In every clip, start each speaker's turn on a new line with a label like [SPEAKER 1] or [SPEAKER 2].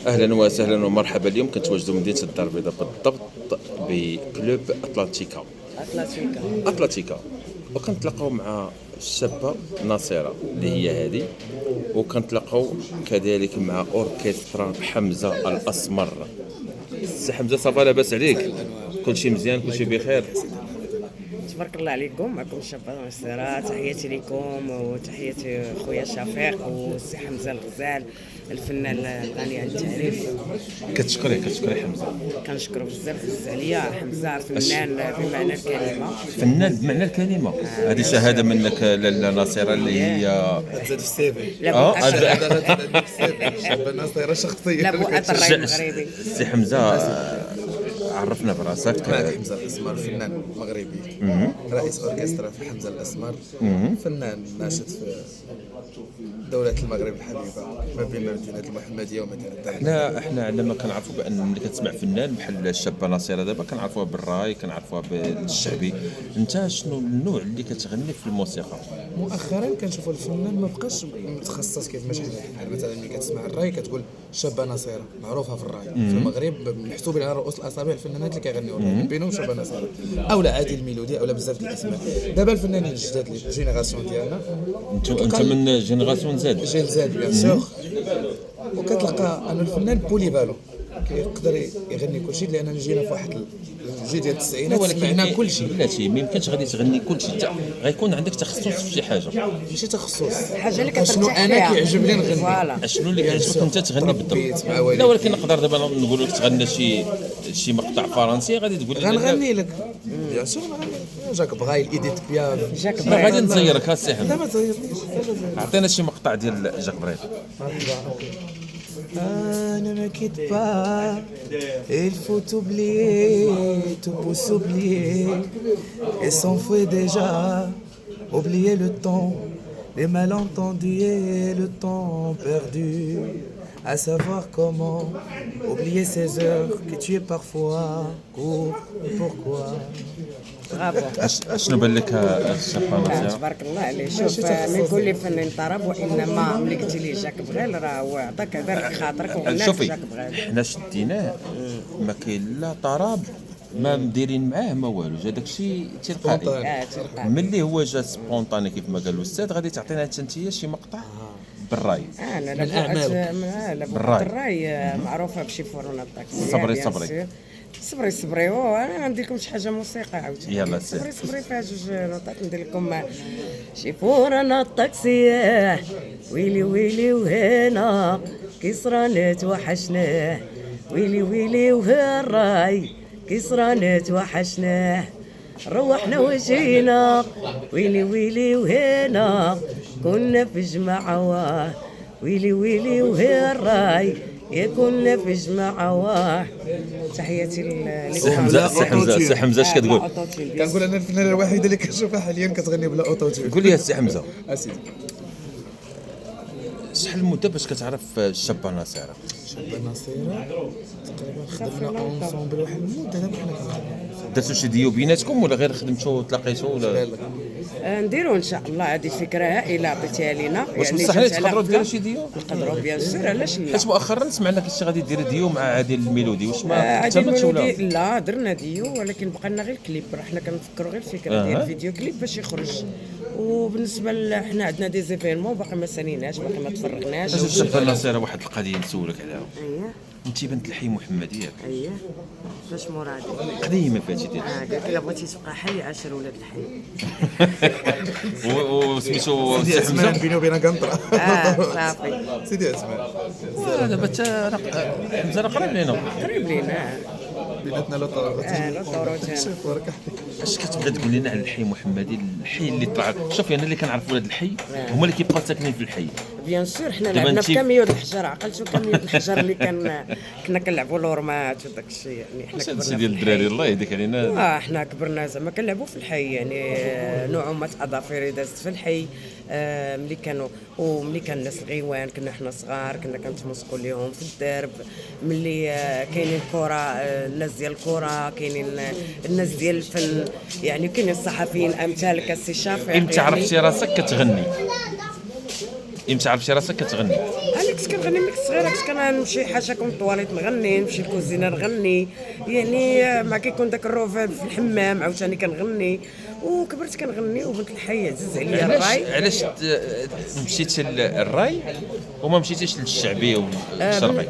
[SPEAKER 1] اهلا وسهلا ومرحبا. اليوم كنتواجدوا مدينه الدار البيضاء بالضبط بكلوب اتلانتيكا. اتلانتيكا وكنتلاقاو مع الشابه ناصره اللي هي هذه، وكنتلاقاو كذلك مع اوركسترا حمزه الاسمر. سي حمزه صافا لاباس عليك؟ كلشي مزيان كلشي بخير؟
[SPEAKER 2] تبارك الله عليكم. معكم الشابه ناصره، تحياتي لكم وتحياتي خويا شفيق والسي حمزه الغزال الفنان الغني عن التعريف.
[SPEAKER 1] كتشكري حمزه.
[SPEAKER 2] كنشكرو بزاف عليا حمزه، فنان بمعنى الكلمه،
[SPEAKER 1] فنان بمعنى الكلمه. هذه شهاده منك لاله ناصره اللي هي
[SPEAKER 3] زاد في السيفي. شابه ناصره شخصيا.
[SPEAKER 2] لابو الراي المغربي.
[SPEAKER 1] سي حمزه عرفنا براسك.
[SPEAKER 3] معك حمزه الاسمر، فنان مغربي، رئيس اوركسترا في حمزه الاسمر، فنان ناشط في دولة المغرب الحبيبة ما بين مدينة المحمدية ومدينة الدار.
[SPEAKER 1] احنا عندما كنعرفوا بان ملي كتسمع فنان بحال الشابه ناصره دابا كنعرفوها بالراي، كنعرفوها بالشعبي. انت شنو النوع اللي كتغني في الموسيقى؟
[SPEAKER 3] مؤخرا كنشوفوا الفنان ما بقاش متخصص كيفاش حنا، مثلا ملي كتسمع الراي كتقول شابه ناصره معروفه في الراي. في المغرب محسوبين على رؤوس الاصابع الفنانات اللي كيغنيو الراي، من بينهم شابه ناصره اولا عادل الميلودي اولا بزاف ديال الاسماء. دابا الفنانين الجداد اللي جينيراسيون ديالنا،
[SPEAKER 1] انت من جينيراسيون زاد.
[SPEAKER 3] جيل زاد بيان سور، وكتلقى ان الفنان بوليفالو كيقدر يغني كل شيء، لاننا جينا في واحد الجيل ديال التسعينات سمعنا كل شيء.
[SPEAKER 1] بلاتي ما يمكنش غادي تغني كل شيء، غيكون عندك تخصص في شي حاجه.
[SPEAKER 3] ماشي تخصص،
[SPEAKER 2] حاجه اللي
[SPEAKER 3] شنو
[SPEAKER 2] كترتاح
[SPEAKER 3] انا
[SPEAKER 2] فيها.
[SPEAKER 3] كيعجبني نغني،
[SPEAKER 2] فوالا.
[SPEAKER 1] شنو اللي كيعجبك انت تغني بالضبط؟
[SPEAKER 3] مع
[SPEAKER 1] لا
[SPEAKER 3] والدي.
[SPEAKER 1] ولكن نقدر دابا نقول لك تغنى شي مقطع فرنسي غادي تقول لي
[SPEAKER 3] غنغني لك بيان سور، غنغني جاك بغايل، ايديت بياف.
[SPEAKER 2] جاك
[SPEAKER 1] لا غادي
[SPEAKER 2] بريد.
[SPEAKER 1] نزيرك السي حمزه.
[SPEAKER 3] لا ما تغيرنيش.
[SPEAKER 1] عطينا شي مقطع ديال جاك بريد.
[SPEAKER 3] Ne me quitte pas, il faut t'oublier, tout pour s'oublier, et s'enfuir déjà, oublier le temps, les malentendus et le temps perdu, à savoir comment oublier ces heures que tu es parfois court, pourquoi.
[SPEAKER 2] برافو.
[SPEAKER 1] شنو بان لك الشابه ناصره؟
[SPEAKER 2] تبارك الله عليه. شوف، من كل فنان طرب، وانما ملي قلتي لي جاك بغيل راه هو عطاك هذا خاطرك وغنى
[SPEAKER 1] شوفي
[SPEAKER 2] جاك بغيل.
[SPEAKER 1] حنا شديناه ما كاين لا طرب ما مديرين معاه ما والو، جا داكشي تلقائي.
[SPEAKER 2] تلقى.
[SPEAKER 1] ملي هو جا سبونطاني كيف ما قال الاستاذ غادي تعطينا حتى انت شي مقطع بالراي.
[SPEAKER 2] انا
[SPEAKER 3] من أعمالك.
[SPEAKER 1] بالراي.
[SPEAKER 2] الراي معروفه بشي فورونه الطاكسي.
[SPEAKER 1] صبري.
[SPEAKER 2] وانا ندير لكم شي حاجه موسيقى عاوتاني.
[SPEAKER 1] يلا سير.
[SPEAKER 2] صبري فيها جوج نوطات. ندير لكم شي فورونه الطاكسي، ويلي وهنا كسرى توحشناه، ويلي وها الراي كسرى توحشناه، روحنا وجينا ويلي وهنا كنا في جماعة واه، ويلي وها الراي كنا في جماعة واه. تحياتي
[SPEAKER 1] سي حمزه اش كتقول؟
[SPEAKER 3] كنقول انا الفنانه الوحيده اللي كنشوفها حاليا كتغني بلا اوتو تيون.
[SPEAKER 1] قول لي السي حمزه،
[SPEAKER 3] اسيدي
[SPEAKER 1] شحال المده باش كتعرف الشابه ناصره؟
[SPEAKER 3] شابه ناصره تقريبا خدمنا اونسومبل واحد المده. دابا حنا كنخدموا
[SPEAKER 1] درتو شي ديو بيناتكم ولا غير خدمتو تلاقيتو ولا؟
[SPEAKER 2] نديروا ان شاء الله. هذه فكره هائله عطيتيها لينا،
[SPEAKER 1] واش مستحيل تقدروا ديروا شي ديو؟
[SPEAKER 2] نقدروا بيان سور، علاش لا.
[SPEAKER 1] حيت مؤخرا سمعنا كنتي غادي دير ديو مع عادل الميلودي، واش ما
[SPEAKER 2] عادل
[SPEAKER 1] كتبتش ولا؟
[SPEAKER 2] الميلودي لا، درنا ديو ولكن بقى لنا غير الكليب. حنا كنفكروا غير الفكره ديال الفيديو كليب باش يخرج. وبالنسبه حنا عندنا دي زيفينمون باقي ما ساليناش، باقي ما تفرغناش.
[SPEAKER 1] الشابه ناصره واحد القضيه نسولك عليها.
[SPEAKER 2] اييه
[SPEAKER 1] انت بنت الحي محمديه
[SPEAKER 2] اييه. باش مرادي
[SPEAKER 1] قديمه فاتي ديالك.
[SPEAKER 2] قالت لي بغيتي تبقى حي 10 ولاد الحي.
[SPEAKER 1] وسميتو
[SPEAKER 3] سيدي اسماء بيني وبين قنطره.
[SPEAKER 2] صافي.
[SPEAKER 3] سيدي اسماء
[SPEAKER 1] دابا حمزه راه قريب لينا.
[SPEAKER 2] قريب لينا.
[SPEAKER 3] بيناتنا لو طاروت.
[SPEAKER 2] لا طوروتان.
[SPEAKER 3] شوف وراك
[SPEAKER 1] اش كتبغي تقول لنا على الحي محمدي، الحي اللي طلع؟ شوف انا اللي كنعرف ولاد الحي هما اللي كيبقاو ساكنين في الحي.
[SPEAKER 2] بيان سور حنا
[SPEAKER 1] دابا
[SPEAKER 2] لعبنا
[SPEAKER 1] انت
[SPEAKER 2] في كمية الحجر. عقلتوا كمية الحجر اللي كنا كنلعبوا لورمات وداك الشيء. يعني حنا كبرنا
[SPEAKER 1] هادشي ديال الدراري الله يهديك علينا.
[SPEAKER 2] حنا كبرنا زعما كنلعبوا في الحي. يعني نعومة اظافيري دازت في الحي. ملي كان الناس الغيوان كنا حنا صغار كنا كنتمسكوا ليهم في الدرب. ملي كاينين الكره، الناس ديال الكره، كاينين الناس ديال الفن، يعني كاينين الصحفيين امثالك السي شافعي.
[SPEAKER 1] امتى عرفتي راسك كتغني؟ امتى عرفتي راسك كتغني؟
[SPEAKER 2] هذيك كنت كنغني ملي كنت صغيره، كنت كنمشي حاشاكم الطواليت نغني، نمشي الكوزينه نغني، يعني ما كيكون داك الروفاد في الحمام عاوتاني كنغني، وكبرت كنغني وبنت الحي عزيز عليا الراي.
[SPEAKER 1] علاش مشيتي للراي وما مشيتيش للشعبي والشرقي؟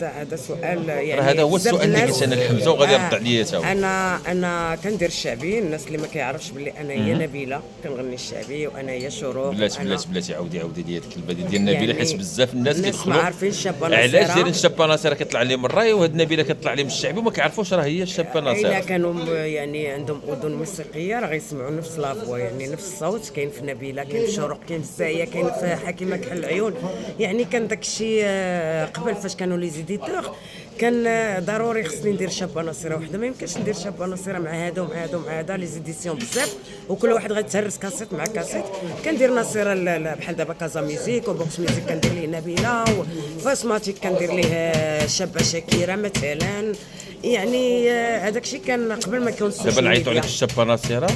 [SPEAKER 2] هذا سؤال يعني
[SPEAKER 1] هذا هو
[SPEAKER 2] بزاف
[SPEAKER 1] السؤال اللي
[SPEAKER 2] الناس-
[SPEAKER 1] قلت انا الحمزه وغادي يرد عليا تا هو.
[SPEAKER 2] انا كندير الشعبي. الناس اللي ما كيعرفش بلي انا هي نبيله كنغني الشعبي، وانا هي شروق.
[SPEAKER 1] بلاتي عاودي لي هذيك الكلمه ديال نبيله، حيت بزاف الناس
[SPEAKER 2] ما
[SPEAKER 1] كيدخلوا
[SPEAKER 2] عارفين الشابه ناصره.
[SPEAKER 1] علاش دايرين الشابه ناصره كيطلع لهم الراي وهاد نبيله كيطلع لهم الشعبي وما كيعرفوش راه هي الشابه
[SPEAKER 2] الا
[SPEAKER 1] ناصره.
[SPEAKER 2] كانوا يعني عندهم اذن موسيقيه راه غيسمعوا نفس لافوا، يعني نفس الصوت. كاين في نبيله، كاين في شروق، كاين في زايه، كاين في حكيمه كحل العيون. يعني كان داك الشيء قبل فاش كانوا لي زيديتور كان ضروري خصني ندير شابه ناصره وحده. ما يمكنش ندير شابه ناصره مع هذا ومع هذا ومع هذا، لي زيديسيون بزاف وكل واحد غيتهرس كاسيت مع كاسيت. كندير ناصره بحال دابا كازا ميوزيك وبوكس ميوزيك كندير ليه نبيله، وفاسماتيك كندير ليه شابه شاكيره مثلا. يعني هذاك الشيء كان قبل ما يكون
[SPEAKER 1] دابا نعيطوا عليك الشابه ناصره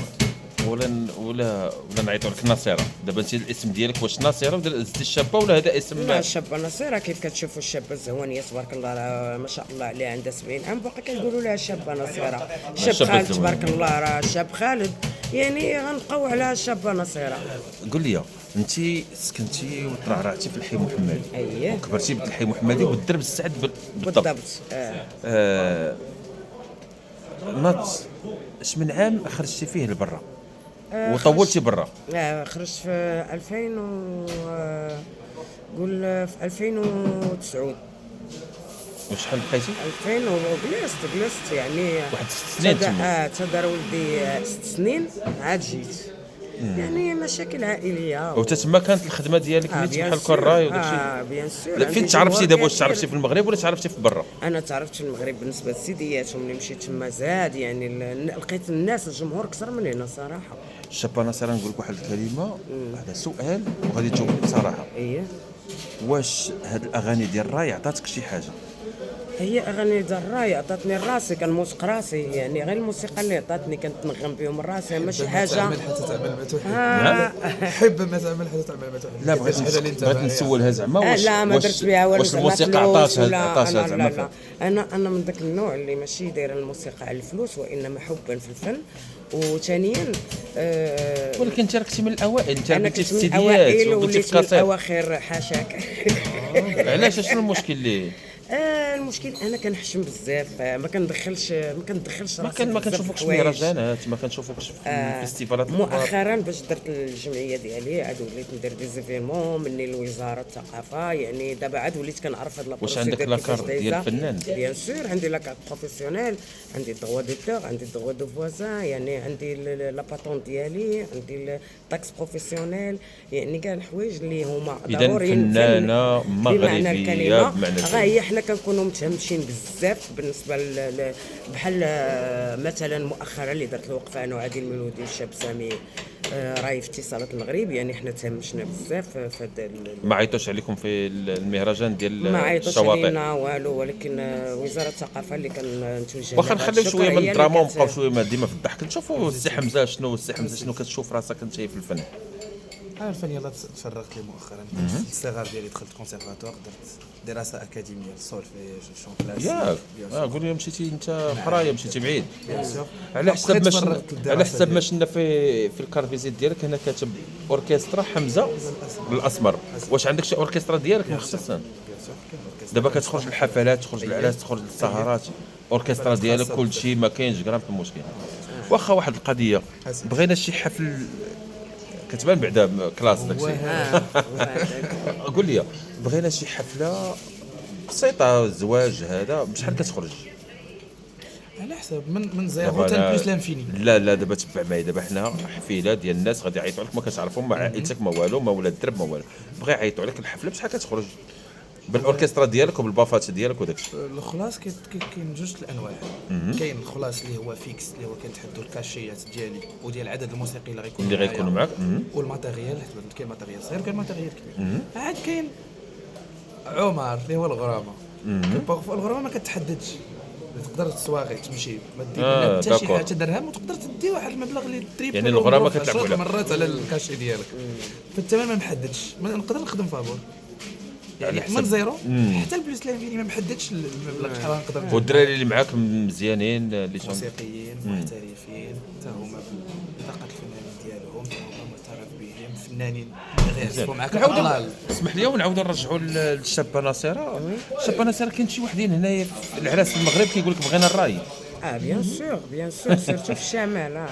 [SPEAKER 1] ولا نعيطوا لك ناصره. دابا انت الاسم ديالك واش ناصره ولا زدتي الشابه ولا هذا اسم؟
[SPEAKER 2] لا الشابه ناصره كيف كتشوفوا الشابه الزوانيه تبارك الله ما شاء الله عليها، عندها 70 عام باقي كنقولوا لها شابه ناصره. شاب خالد تبارك الله راه شاب خالد، يعني غنبقاو على الشابه ناصره.
[SPEAKER 1] قول لي انت سكنتي وترعرعتي في الحي محمدي،
[SPEAKER 2] اييه
[SPEAKER 1] وكبرتي بالحي محمدي وبالدرب السعد بالضبط. ناض اش من عام خرجتي فيه لبرا وطولتي برا؟
[SPEAKER 2] خرجت في 2000 قول في 2009.
[SPEAKER 1] وشحال بقيتي؟
[SPEAKER 2] 2000 وجلست يعني
[SPEAKER 1] واحد 6 سنين تما.
[SPEAKER 2] تدار ولدي 6 سنين عاد جيت. يعني مشاكل عائليه
[SPEAKER 1] وتتما كانت الخدمه ديالك نيت بحال هكا الراي وداك الشيء؟
[SPEAKER 2] بيان سور.
[SPEAKER 1] لا فين تعرفتي دابا؟ واش تعرفتي في المغرب ولا تعرفتي في برا؟
[SPEAKER 2] انا تعرفت في المغرب بالنسبه للسيديات، وملي مشيت تما زاد يعني لقيت الناس الجمهور اكثر من هنا صراحه.
[SPEAKER 1] الشابه ناصره نقول لك واحد الكلمه، هذا سؤال وغادي تجاوب بصراحه.
[SPEAKER 2] اييه
[SPEAKER 1] واش هاد الاغاني ديال الراي عطاتك شي حاجه؟
[SPEAKER 2] هي اغاني ديال الراي عطاتني راسي، كنموسق راسي، يعني غير الموسيقى اللي عطاتني كنتنغم بهم راسي، ماشي حاجه
[SPEAKER 3] تعمل حتى تعمل ما تحب. حب ما تعمل حتى تعمل ما تحب.
[SPEAKER 1] لا بغيت نسولها زعما
[SPEAKER 2] لا ما درت بها والو.
[SPEAKER 1] واش الموسيقى عطاتها زعما؟
[SPEAKER 2] لا انا من ذاك النوع اللي ماشي دايره الموسيقى على الفلوس، وانما حبا في الفن. وثانيا
[SPEAKER 1] ولكن انت راكتي من الاوائل، انت
[SPEAKER 2] انا
[SPEAKER 1] بديتي في
[SPEAKER 2] كنت من
[SPEAKER 1] السيديات
[SPEAKER 2] الاوائل
[SPEAKER 1] وبديتي
[SPEAKER 2] وليت
[SPEAKER 1] في
[SPEAKER 2] من
[SPEAKER 1] كاسيت.
[SPEAKER 2] الاواخر حاشاك.
[SPEAKER 1] علاش شنو المشكل اللي
[SPEAKER 2] المشكل انا كنحشم بزاف، ما كندخلش راسي
[SPEAKER 1] ما كنشوفوكش في مهرجانات، ما كنشوفوكش في الفيستيفالات.
[SPEAKER 2] مؤخرا باش درت الجمعيه ديالي عاد وليت ندير دي زيفينمون مني لوزاره الثقافه، يعني دابا عاد وليت كنعرف هاد
[SPEAKER 1] واش عندك لاكارت ديال الفنان؟
[SPEAKER 2] بيان سور عندي لاكارت بروفيسيونيل، عندي الدغوا دوتور، عندي الدغوا دو فوازان، يعني عندي لا باتون ديالي، عندي الطاكس بروفيسيونيل، يعني كاع الحوايج اللي هما ضروريين.
[SPEAKER 1] فنانه
[SPEAKER 2] بمعنى الكلمه
[SPEAKER 1] مغربيه
[SPEAKER 2] هي حنا كنكونوا متهمشين بزاف بالنسبه بحال مثلا مؤخرا اللي درت الوقفه انا وعادل المولودي والشاب سامي راي في اتصالات المغرب، يعني حنا تهمشنا بزاف في هذا.
[SPEAKER 1] ما عيطوش عليكم في المهرجان ديال
[SPEAKER 2] ما عيطوش
[SPEAKER 1] الشواطئ؟
[SPEAKER 2] علينا والو، ولكن وزاره الثقافه اللي كنتوجه
[SPEAKER 1] واخا نخليو شويه من الدراما ونبقاو شويه ديما في الضحك. نشوفوا السي حمزه شنو كتشوف راسك انت في الفن؟
[SPEAKER 3] انا الفن يلاه تفرغت لي مؤخرا. في الصغر ديالي دخلت كونسيرفاتوار، درت دراسه اكاديميه السولفيج شون كلاسيك.
[SPEAKER 1] ياك قول لي مشيتي انت قرايه، مشيتي بعيد على حسب ما شفنا في الكارفيزيت ديالك هنا كاتب اوركسترا حمزه بالاسمر. واش عندك شي اوركسترا ديالك مخصصا؟ دابا كتخرج للحفلات، تخرج للعراس، تخرج للسهرات، اوركسترا ديالك كل شيء، ما كاينش غرام في المشكل. واخا واحد القضيه بغينا شي حفل كتبان بعدا كلاس داكشي. قول لي بغينا شي حفله بسيطه، زواج هذا بشحال كتخرج؟
[SPEAKER 3] على حسب من زيرو حتى بلوس لانفيني.
[SPEAKER 1] لا دابا تبع معايا، دابا حنا حفيله ديال الناس غادي يعيطوا عليك ما كتعرفهم، ما عائلتك ما والو، ما ولاد الدرب ما والو، بغا يعيطوا عليك الحفله بشحال كتخرج بالاوركسترا ديالك وبالبافات ديالك وداك الشيء؟
[SPEAKER 3] الخلاص كاين جوج الانواع. كاين الخلاص اللي هو فيكس اللي هو كنتحدوا الكاشيات ديالي وديال العدد الموسيقي اللي غيكونوا
[SPEAKER 1] معاك،
[SPEAKER 3] والماتيريال. كاين ماتيريال صغير وكاين ماتيريال كبير. عاد كاين عمر اللي هو الغرامه. الغرامه ما كتحددش، تقدر السواغي تمشي ما دير حتى شي حاجه درهم، وتقدر تدي واحد المبلغ اللي تريب
[SPEAKER 1] يعني الغرامه كتلعب على
[SPEAKER 3] مرات على الكاشي ديالك. فالثمن ما محددش، نقدر نخدم فابور. يعني
[SPEAKER 1] حسب-
[SPEAKER 3] من زيرو حتى البلوس لانفيني ما محددش المبلغ شحال نقدر
[SPEAKER 1] والدراري اللي معاك مزيانين اللي شون
[SPEAKER 3] موسيقيين محترفين حتى هما بطاقة الفنانين ديالهم هما معترف بهم فنانين غير معاك
[SPEAKER 1] نعاودوا
[SPEAKER 3] الأطلال.
[SPEAKER 1] اسمح لي ونعاودوا نرجعوا للشابه ناصره. الشابه ناصره كاين شي وحدين هنايا في العراس في المغرب كيقول لك بغينا الراي.
[SPEAKER 2] بيان سور سيرتو في الشمال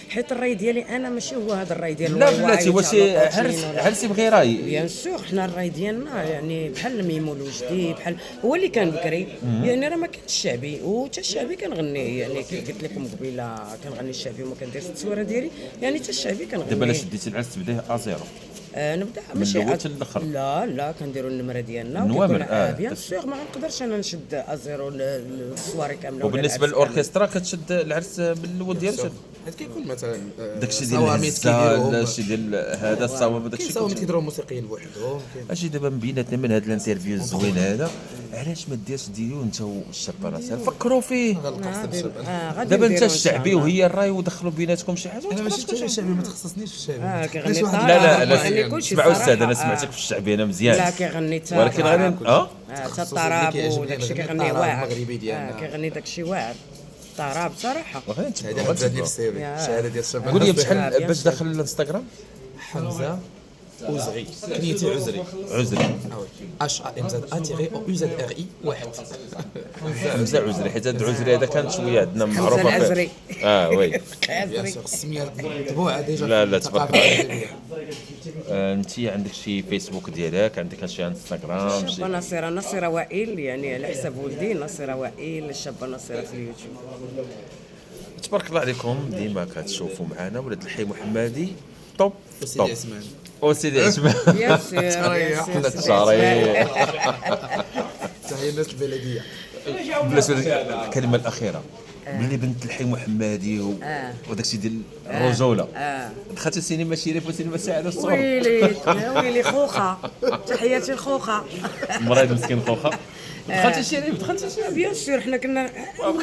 [SPEAKER 2] حيت الراي ديالي انا ماشي هو هذا الراي ديال
[SPEAKER 1] لا
[SPEAKER 2] الواي
[SPEAKER 1] بلاتي
[SPEAKER 2] تاع
[SPEAKER 1] واش
[SPEAKER 2] لوطوشين ولا-
[SPEAKER 1] عرسي بغي راي.
[SPEAKER 2] بيان سور حنا الراي ديالنا يعني بحال الميمو الوجدي بحال هو اللي كان بكري يعني راه ما كانش الشعبي وتا الشعبي كنغنيه يعني كيف قلت لكم قبيله كنغني الشعبي وما كنديرش التصويره ديالي يعني تا الشعبي كنغني.
[SPEAKER 1] دابا الا شديتي العرس تبداه ازيرو
[SPEAKER 2] نبدا
[SPEAKER 1] من
[SPEAKER 2] ماشي
[SPEAKER 1] الاول حتى الاخر.
[SPEAKER 2] لا كنديروا النمره ديالنا
[SPEAKER 1] النوامر،
[SPEAKER 2] وكيكون بيان سور ما غنقدرش انا نشد ازيرو الصواري كامله.
[SPEAKER 1] وبالنسبه للاوركسترا كتشد العرس بالاول ديالو شد
[SPEAKER 3] حيت كيكون مثلا
[SPEAKER 1] داكشي ديال
[SPEAKER 3] صواميت
[SPEAKER 1] الهزه
[SPEAKER 3] كيديروهم
[SPEAKER 1] داكشي ديال هذا الصواب داكشي
[SPEAKER 3] كاين صواميت كيديروهم موسيقيين بوحدهم
[SPEAKER 1] اجي دابا من بيناتنا من هذا الانترفيو الزوين هذا علاش ما ديرش ديالو انت والشابه ناصر فكروا فيه. دابا انت الشعبي وهي الراي ودخلوا بيناتكم شي حاجه
[SPEAKER 3] انا ماشي حتى الشعبي ما تخصصنيش في الشعبي
[SPEAKER 2] كيغني
[SPEAKER 3] ليش واحد-
[SPEAKER 2] طارق.
[SPEAKER 1] لا
[SPEAKER 2] يعني كلشي
[SPEAKER 1] اسمعوا
[SPEAKER 2] صراحة.
[SPEAKER 1] استاذ انا سمعتك في الشعبي انا مزيان
[SPEAKER 2] لا كيغني تا
[SPEAKER 1] ولكن غادي
[SPEAKER 2] تا الطراب
[SPEAKER 3] كيعجبني
[SPEAKER 2] وداكشي
[SPEAKER 3] الغناء
[SPEAKER 2] كيغني
[SPEAKER 3] الطراب
[SPEAKER 2] واعر
[SPEAKER 3] المغربي ديالنا.
[SPEAKER 2] كيغني داكشي واعر الطراب صراحه.
[SPEAKER 1] واخا انت
[SPEAKER 3] هذه غتزادني في السيفي الشهاده ديال الشباب.
[SPEAKER 1] قول لي
[SPEAKER 2] بيان
[SPEAKER 1] بشحال باش
[SPEAKER 2] سور.
[SPEAKER 1] داخل الانستغرام
[SPEAKER 3] حمزه أوزغي كنيتي عزري
[SPEAKER 1] عزري
[SPEAKER 3] اش ا ام زد ا تيغي او زد ار اي واحد
[SPEAKER 1] حمزه عزري حيت هذا العزري هذا كان شويه عندنا معروف
[SPEAKER 2] العزري.
[SPEAKER 1] وي
[SPEAKER 3] بيان
[SPEAKER 2] عزري
[SPEAKER 3] سور السميه مطبوعه ديجا
[SPEAKER 1] لا،
[SPEAKER 3] في
[SPEAKER 1] تبارك
[SPEAKER 3] الثقافة
[SPEAKER 1] الله.
[SPEAKER 3] المغربية.
[SPEAKER 1] انت عندك شي فيسبوك ديالك عندك شي انستغرام شي
[SPEAKER 2] الشابه ناصره وائل يعني على حساب ولدي ناصره وائل الشابه ناصره في اليوتيوب.
[SPEAKER 1] تبارك الله عليكم ديما كتشوفوا معنا ولاد الحي محمدي توب
[SPEAKER 3] وسيدي عثمان
[SPEAKER 1] وسيدي عثمان
[SPEAKER 2] بيان سور
[SPEAKER 3] تشريح.
[SPEAKER 2] بيان سور.
[SPEAKER 1] الشريح
[SPEAKER 3] تحيه الناس البلديه
[SPEAKER 1] بلاش الكلمه الاخيره ملي بنت الحي محمدي وداك الشيء ديال الرجوله دخلتي السينما شريف وسينما سعد الصور
[SPEAKER 2] ويلي خوخه تحياتي الخوخه.
[SPEAKER 1] مريض مسكين خوخه دخلتي شريف
[SPEAKER 2] بيان سور حنا كنا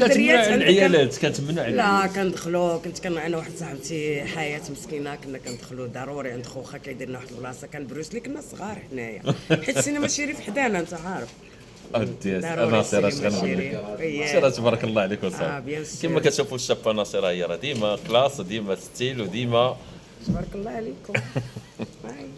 [SPEAKER 1] كتمنع العيالات كتمنع
[SPEAKER 2] لا كندخلوا كنت كان معنا واحد صاحبتي حياه مسكينه كنا كندخلوا ضروري عند خوخه كيدير لنا واحد البلاصه كان بروسلي كنا صغار حنايا حيت السينما شريف حدانا انت عارف.
[SPEAKER 1] ناصره اش غنقول لك ناصره تبارك الله عليك
[SPEAKER 2] بيان
[SPEAKER 1] وصافي
[SPEAKER 2] سور.
[SPEAKER 1] كما كتشوفوا الشابه ناصره هي راه ديما كلاس ديما ستيل وديما
[SPEAKER 2] تبارك الله عليكم.